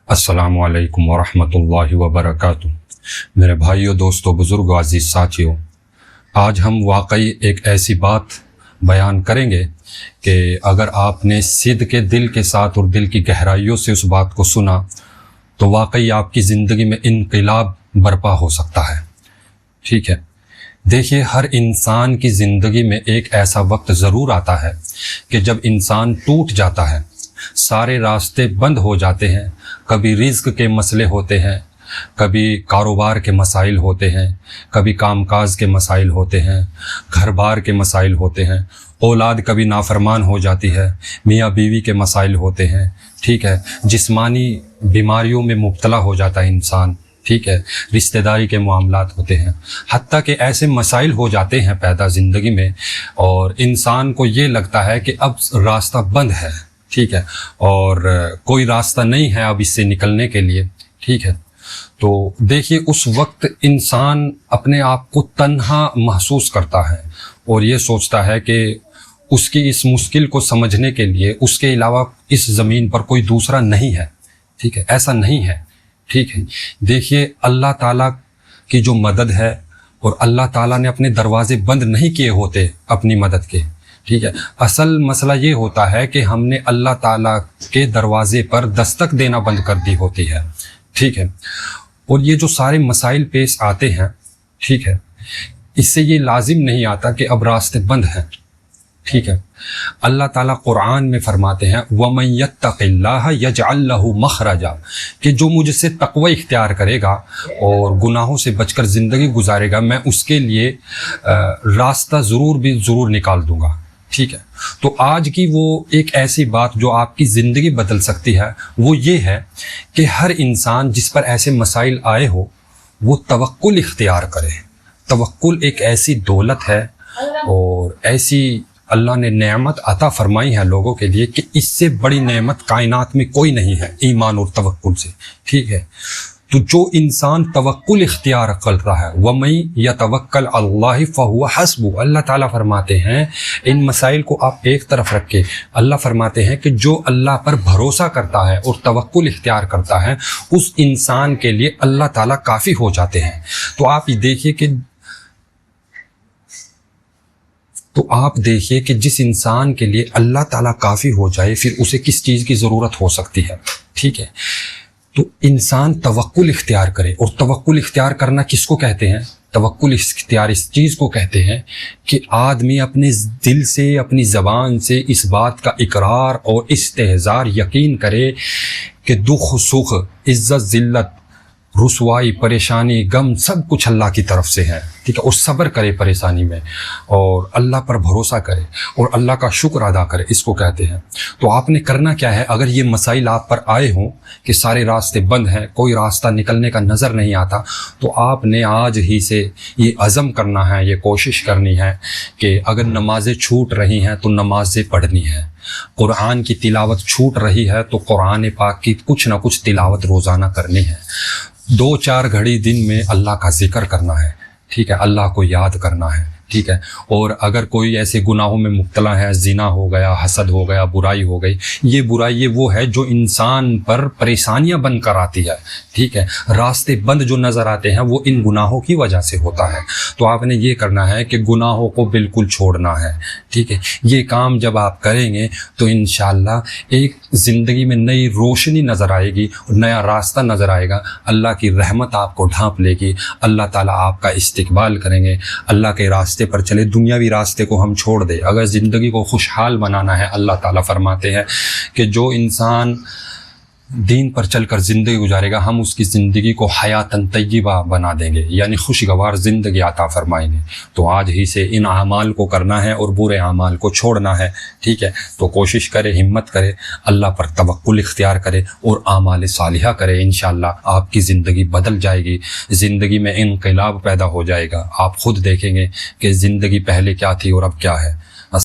السلام علیکم ورحمۃ اللہ وبرکاتہ۔ میرے بھائیوں، دوستوں، بزرگوں، عزیز ساتھیوں، آج ہم واقعی ایک ایسی بات بیان کریں گے کہ اگر آپ نے صدق کے دل کے ساتھ اور دل کی گہرائیوں سے اس بات کو سنا تو واقعی آپ کی زندگی میں انقلاب برپا ہو سکتا ہے۔ ٹھیک ہے، دیکھیے، ہر انسان کی زندگی میں ایک ایسا وقت ضرور آتا ہے کہ جب انسان ٹوٹ جاتا ہے، سارے راستے بند ہو جاتے ہیں۔ کبھی رزق کے مسئلے ہوتے ہیں، کبھی کاروبار کے مسائل ہوتے ہیں، کبھی کام کاج کے مسائل ہوتے ہیں، گھر بار کے مسائل ہوتے ہیں، اولاد کبھی نافرمان ہو جاتی ہے، میاں بیوی کے مسائل ہوتے ہیں، ٹھیک ہے، جسمانی بیماریوں میں مبتلا ہو جاتا ہے انسان، ٹھیک ہے، رشتہ داری کے معاملات ہوتے ہیں، حتیٰ کہ ایسے مسائل ہو جاتے ہیں پیدا زندگی میں اور انسان کو یہ لگتا ہے کہ اب راستہ بند ہے، ٹھیک ہے، اور کوئی راستہ نہیں ہے اب اس سے نکلنے کے لیے، ٹھیک ہے۔ تو دیکھیے، اس وقت انسان اپنے آپ کو تنہا محسوس کرتا ہے اور یہ سوچتا ہے کہ اس کی اس مشکل کو سمجھنے کے لیے اس کے علاوہ اس زمین پر کوئی دوسرا نہیں ہے، ٹھیک ہے، ایسا نہیں ہے، ٹھیک ہے۔ دیکھیے، اللہ تعالیٰ کی جو مدد ہے، اور اللہ تعالیٰ نے اپنے دروازے بند نہیں کیے ہوتے اپنی مدد کے، ٹھیک ہے۔ اصل مسئلہ یہ ہوتا ہے کہ ہم نے اللہ تعالیٰ کے دروازے پر دستک دینا بند کر دی ہوتی ہے، ٹھیک ہے۔ اور یہ جو سارے مسائل پیش آتے ہیں، ٹھیک ہے، اس سے یہ لازم نہیں آتا کہ اب راستے بند ہیں، ٹھیک ہے۔ اللہ تعالیٰ قرآن میں فرماتے ہیں وَمَن يَتَّقِ اللَّهَ يَجْعَلْ لَهُ مَخْرَجًا، کہ جو مجھ سے تقوی اختیار کرے گا اور گناہوں سے بچ کر زندگی گزارے گا، میں اس کے لیے راستہ ضرور نکال دوں گا، ٹھیک ہے۔ تو آج کی وہ ایک ایسی بات جو آپ کی زندگی بدل سکتی ہے وہ یہ ہے کہ ہر انسان جس پر ایسے مسائل آئے ہو وہ توکل اختیار کرے۔ توکل ایک ایسی دولت ہے اور ایسی اللہ نے نعمت عطا فرمائی ہے لوگوں کے لیے کہ اس سے بڑی نعمت کائنات میں کوئی نہیں ہے ایمان اور توکل سے، ٹھیک ہے۔ تو جو انسان توکل اختیار کر رہا ہے وَمَن يَتَوَكَّلْ عَلَى اللَّهِ فَهُوَ حَسْبُهُ، اللہ تعالیٰ فرماتے ہیں، ان مسائل کو آپ ایک طرف رکھ کے اللہ فرماتے ہیں کہ جو اللہ پر بھروسہ کرتا ہے اور توکل اختیار کرتا ہے اس انسان کے لیے اللہ تعالیٰ کافی ہو جاتے ہیں۔ تو آپ دیکھیے کہ جس انسان کے لیے اللہ تعالیٰ کافی ہو جائے پھر اسے کس چیز کی ضرورت ہو سکتی ہے، ٹھیک ہے۔ تو انسان توکل اختیار کرے، اور توکل اختیار کرنا کس کو کہتے ہیں؟ توکل اختیار اس چیز کو کہتے ہیں کہ آدمی اپنے دل سے، اپنی زبان سے اس بات کا اقرار اور استحضار یقین کرے کہ دکھ سکھ، عزت ذلت، رسوائی، پریشانی، غم سب کچھ اللہ کی طرف سے ہے، ٹھیک ہے، اور صبر کرے پریشانی میں اور اللہ پر بھروسہ کرے اور اللہ کا شکر ادا کرے، اس کو کہتے ہیں۔ تو آپ نے کرنا کیا ہے؟ اگر یہ مسائل آپ پر آئے ہوں کہ سارے راستے بند ہیں، کوئی راستہ نکلنے کا نظر نہیں آتا، تو آپ نے آج ہی سے یہ عزم کرنا ہے، یہ کوشش کرنی ہے کہ اگر نمازیں چھوٹ رہی ہیں تو نمازیں پڑھنی ہیں، قرآن کی تلاوت چھوٹ رہی ہے تو قرآن پاک کی کچھ نہ کچھ تلاوت روزانہ کرنی ہے، 2-4 گھڑی دن میں اللہ کا ذکر کرنا ہے، ٹھیک ہے، اللہ کو یاد کرنا ہے، ٹھیک ہے۔ اور اگر کوئی ایسے گناہوں میں مبتلا ہے، زنا ہو گیا، حسد ہو گیا، برائی ہو گئی، یہ برائی یہ وہ ہے جو انسان پر پریشانیاں بن کر آتی ہے، ٹھیک ہے، راستے بند جو نظر آتے ہیں وہ ان گناہوں کی وجہ سے ہوتا ہے۔ تو آپ نے یہ کرنا ہے کہ گناہوں کو بالکل چھوڑنا ہے، ٹھیک ہے۔ یہ کام جب آپ کریں گے تو انشاءاللہ ایک زندگی میں نئی روشنی نظر آئے گی، نیا راستہ نظر آئے گا، اللہ کی رحمت آپ کو ڈھانپ لے گی، اللہ تعالیٰ آپ کا استقبال کریں گے، اللہ کے راستے پر چلے، دنیاوی راستے کو ہم چھوڑ دیں۔ اگر زندگی کو خوشحال بنانا ہے، اللہ تعالیٰ فرماتے ہیں کہ جو انسان دین پر چل کر زندگی گزارے گا ہم اس کی زندگی کو حیاتاً طیبہ بنا دیں گے، یعنی خوشگوار زندگی عطا فرمائیں گے۔ تو آج ہی سے ان اعمال کو کرنا ہے اور برے اعمال کو چھوڑنا ہے، ٹھیک ہے۔ تو کوشش کرے، ہمت کرے، اللہ پر توکل اختیار کرے اور اعمال صالحہ کرے، انشاءاللہ آپ کی زندگی بدل جائے گی، زندگی میں انقلاب پیدا ہو جائے گا۔ آپ خود دیکھیں گے کہ زندگی پہلے کیا تھی اور اب کیا ہے۔